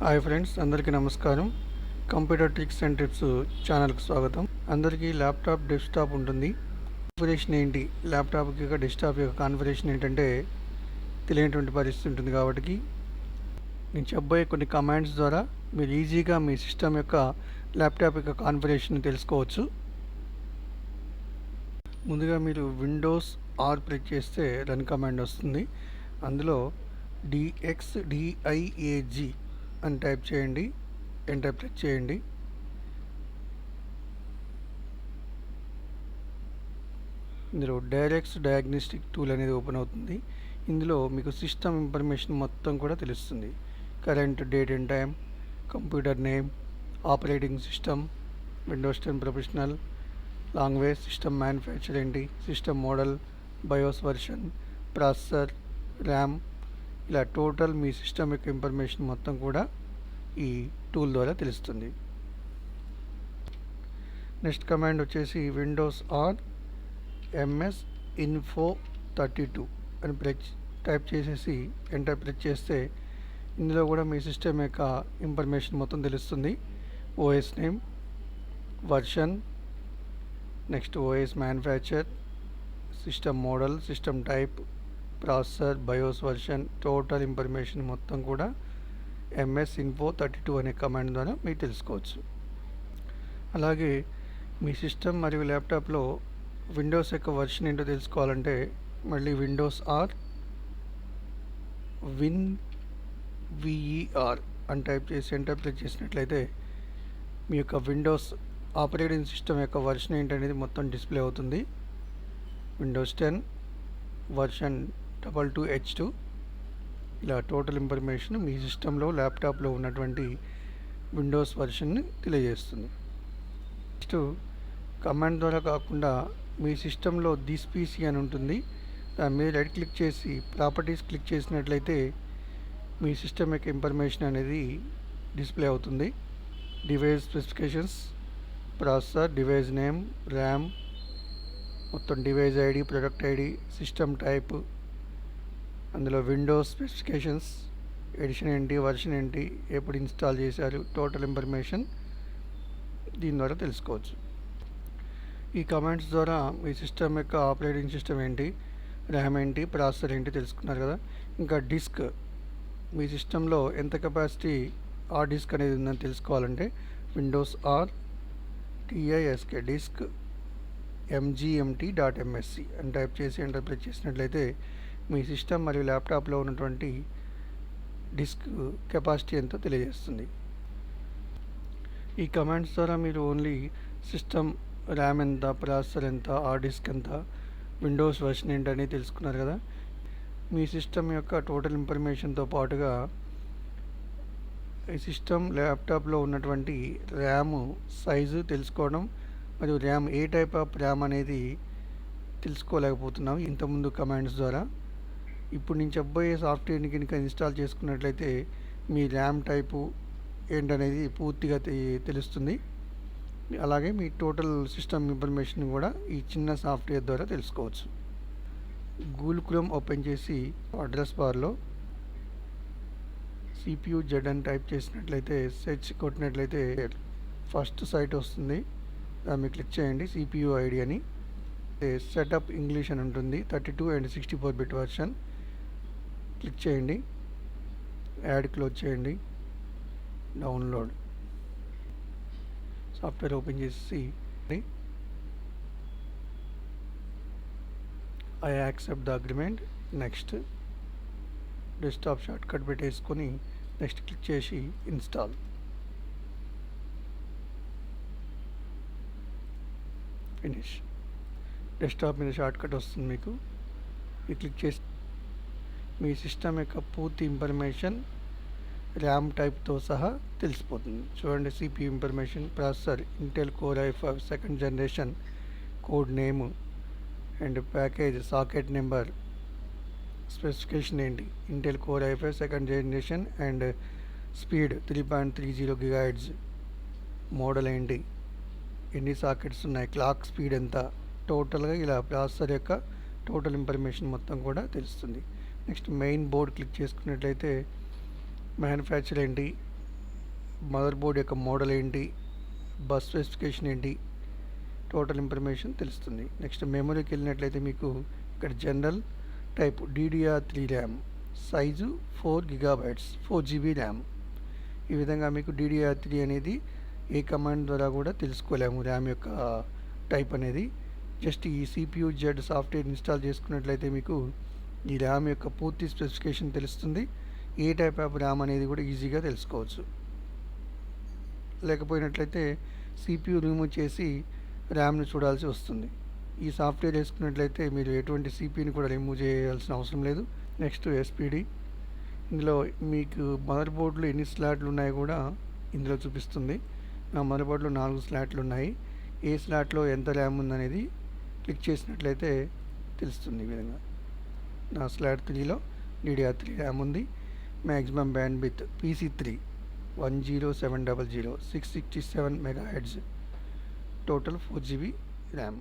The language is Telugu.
హాయ్ ఫ్రెండ్స్, అందరికీ నమస్కారం. కంప్యూటర్ ట్రిక్స్ అండ్ టిప్స్ ఛానల్కి స్వాగతం. అందరికీ ల్యాప్టాప్ డెస్క్టాప్ ఉంటుంది. కాన్ఫిగరేషన్ ఏంటి, ల్యాప్టాప్ యొక్క డెస్క్టాప్ యొక్క కాన్ఫిగరేషన్ ఏంటంటే తెలియనటువంటి పరిస్థితి ఉంటుంది. కాబట్టి నేను చెప్పబోయే కొన్ని కమాండ్స్ ద్వారా మీరు ఈజీగా మీ సిస్టమ్ యొక్క ల్యాప్టాప్ యొక్క కాన్ఫిగరేషన్ తెలుసుకోవచ్చు. ముందుగా మీరు విండోస్ ఆర్ ప్రెస్ చేస్తే రన్ కమాండ్ వస్తుంది. అందులో DXDIAG అని టైప్ చేయండి, ఎంటర్ ప్రెస్ చేయండి. ఇందులో డైరెక్ట్స్ డయాగ్నోస్టిక్ టూల్ అనేది ఓపెన్ అవుతుంది. ఇందులో మీకు సిస్టమ్ ఇన్ఫర్మేషన్ మొత్తం కూడా తెలుస్తుంది. Current date and time, computer name, operating system, Windows 10 professional, language, system manufacture ఏంటి, సిస్టమ్ మోడల్, బయోస్ వర్షన్, ప్రాసెసర్, ర్యామ్, ఇలా టోటల్ మీ సిస్టమ్ యొక్క ఇన్ఫర్మేషన్ మొత్తం కూడా ఈ టూల్ ద్వారా తెలుస్తుంది. నెక్స్ట్ కమాండ్ వచ్చేసి విండోస్ ఆర్ MS Info 32 అని టైప్ చేసేసి ఎంటర్ ప్రెస్ చేస్తే ఇందులో కూడా మీ సిస్టమ్ యొక్క ఇన్ఫర్మేషన్ మొత్తం తెలుస్తుంది. OS name, version, next OS manufacture, system model, system type, processor, BIOS version, total information మొత్తం కూడా MS Info 32 అనే కమాండ్ ద్వారా మీరు తెలుసుకోవచ్చు. అలాగే మీ సిస్టమ్ మరియు ల్యాప్టాప్లో విండోస్ యొక్క వర్షన్ ఏంటో తెలుసుకోవాలంటే మళ్ళీ విండోస్ ఆర్ WinVer అని టైప్ చేసి ఎంటర్ ప్రెస్ చేసినట్లయితే మీ యొక్క విండోస్ ఆపరేటింగ్ సిస్టమ్ యొక్క వర్షన్ ఏంటనేది మొత్తం డిస్ప్లే అవుతుంది. విండోస్ 10 వర్షన్ 22H2 ఇలా టోటల్ ఇన్ఫర్మేషన్ మీ సిస్టంలో ల్యాప్టాప్లో ఉన్నటువంటి విండోస్ వర్షన్ని తెలియజేస్తుంది. నెక్స్ట్ కమాండ్ ద్వారా కాకుండా మీ సిస్టంలో దిస్ PC అని ఉంటుంది. దాని మీద రైట్ క్లిక్ చేసి ప్రాపర్టీస్ క్లిక్ చేసినట్లయితే మీ సిస్టమ్ యొక్క ఇన్ఫర్మేషన్ అనేది డిస్ప్లే అవుతుంది. Device specifications, processor, device name, RAM, మొత్తం device ID, product ID, system type, అందులో విండోస్ స్పెసిఫికేషన్స్, ఎడిషన్ ఏంటి, వర్షన్ ఏంటి, ఎప్పుడు ఇన్స్టాల్ చేశారు, టోటల్ ఇన్ఫర్మేషన్ దీని ద్వారా తెలుసుకోవచ్చు. ఈ కమాండ్స్ ద్వారా మీ సిస్టమ్ యొక్క ఆపరేటింగ్ సిస్టమ్ ఏంటి, ర్యామ్ ఏంటి, ప్రాసెసర్ ఏంటి తెలుసుకున్నారు కదా. ఇంకా డిస్క్, మీ సిస్టంలో ఎంత కెపాసిటీ ఆ డిస్క్ అనేది ఉందని తెలుసుకోవాలంటే Windows are TISK disc mgmt.msc అని టైప్ చేసి ఎంటర్ ప్రెస్ చేసినట్లయితే మీ సిస్టమ్ మరియు ల్యాప్టాప్లో ఉన్నటువంటి డిస్క్ కెపాసిటీ ఎంతో తెలియజేస్తుంది. ఈ కమాండ్స్ ద్వారా మీరు ఓన్లీ సిస్టమ్ ర్యామ్ ఎంత, ప్రాసెసర్ ఎంత, ఆ డిస్క్ ఎంత, విండోస్ వర్షన్ ఏంటని తెలుసుకున్నారు కదా. మీ సిస్టమ్ యొక్క టోటల్ ఇన్ఫర్మేషన్తో పాటుగా ఈ సిస్టమ్ ల్యాప్టాప్లో ఉన్నటువంటి ర్యామ్ సైజు తెలుసుకోవడం మరియు RAM A type of RAM అనేది తెలుసుకోలేకపోతున్నాం ఇంతకుముందు కమాండ్స్ ద్వారా. ఇప్పుడు నేను చెప్పబోయే సాఫ్ట్వేర్ని కనుక ఇన్స్టాల్ చేసుకున్నట్లయితే మీ ర్యామ్ టైపు ఏంటనేది పూర్తిగా తెలుస్తుంది. అలాగే మీ టోటల్ సిస్టమ్ ఇన్ఫర్మేషన్ కూడా ఈ చిన్న సాఫ్ట్వేర్ ద్వారా తెలుసుకోవచ్చు. గూగుల్ క్రోమ్ ఓపెన్ చేసి అడ్రస్ బార్లో CPUZ అని టైప్ చేసినట్లయితే సెర్చ్ కొట్టినట్లయితే ఫస్ట్ సైట్ వస్తుంది. దాన్ని క్లిక్ చేయండి. CPU ID అని సెటప్ ఇంగ్లీష్ అని ఉంటుంది. 32 and 64 బిట్ వర్షన్ క్లిక్ చేయండి. యాడ్ క్లోజ్ చేయండి. డౌన్లోడ్ సాఫ్ట్వేర్ ఓపెన్ చేసి I accept the agreement, next desktop short cut పెట్టేసుకొని నెక్స్ట్ క్లిక్ చేసి ఇన్స్టాల్. ఫినిష్. డెస్క్టాప్ మీద షార్ట్ కట్ వస్తుంది మీకు. ఇది క్లిక్ చేసి మీ సిస్టమ్ యొక్క పూర్తి ఇన్ఫర్మేషన్ ర్యామ్ టైప్తో సహా తెలిసిపోతుంది. చూడండి, CPU information, processor Intel core i5 second generation, code name and package, socket number, specification ఏంటి, Intel core i5 second generation and speed 3.30 GHz, model ఏంటి, ఎన్ని సాకెట్స్ ఉన్నాయి, క్లాక్ స్పీడ్ ఎంత, టోటల్గా ఇలా ప్రాసెసర్ యొక్క టోటల్ ఇన్ఫర్మేషన్ మొత్తం కూడా తెలుస్తుంది. నెక్స్ట్ మెయిన్ బోర్డ్ క్లిక్ చేసుకున్నట్లయితే మ్యానుఫ్యాక్చర్ ఏంటి, మదర్ బోర్డ్ యొక్క మోడల్ ఏంటి, బస్ స్పెసిఫికేషన్ ఏంటి, టోటల్ ఇన్ఫర్మేషన్ తెలుస్తుంది. నెక్స్ట్ మెమరీకి వెళ్ళినట్లయితే మీకు ఇక్కడ general type DDR3 RAM, size 4 GB 4GB RAM. ఈ విధంగా మీకు DDR3 అనేది ఏ కమాండ్ ద్వారా కూడా తెలుసుకోలేము ర్యామ్ యొక్క టైప్ అనేది. జస్ట్ ఈ CPU Z సాఫ్ట్వేర్ ఇన్స్టాల్ చేసుకున్నట్లయితే మీకు ఈ ర్యామ్ యొక్క పూర్తి స్పెసిఫికేషన్ తెలుస్తుంది. ఏ టైప్ ఆఫ్ ర్యామ్ అనేది కూడా ఈజీగా తెలుసుకోవచ్చు. లేకపోయినట్లయితే CPU రిమూవ్ చేసి ర్యామ్ని చూడాల్సి వస్తుంది. ఈ సాఫ్ట్వేర్ వేసుకున్నట్లయితే మీరు ఎటువంటి CPUని కూడా రిమూవ్ చేయాల్సిన అవసరం లేదు. నెక్స్ట్ SPD, ఇందులో మీకు మదర్ బోర్డులో ఎన్ని స్లాట్లు ఉన్నాయో కూడా ఇందులో చూపిస్తుంది. నా మదర్ బోర్డులో 4 స్లాట్లు ఉన్నాయి. ఏ స్లాట్లో ఎంత ర్యామ్ ఉందనేది క్లిక్ చేసినట్లయితే తెలుస్తుంది. ఈ విధంగా నా స్లాట్ 3లో DDR3 ర్యామ్ ఉంది. Maximum band with PC3 10700 667 MHz, total 4GB RAM.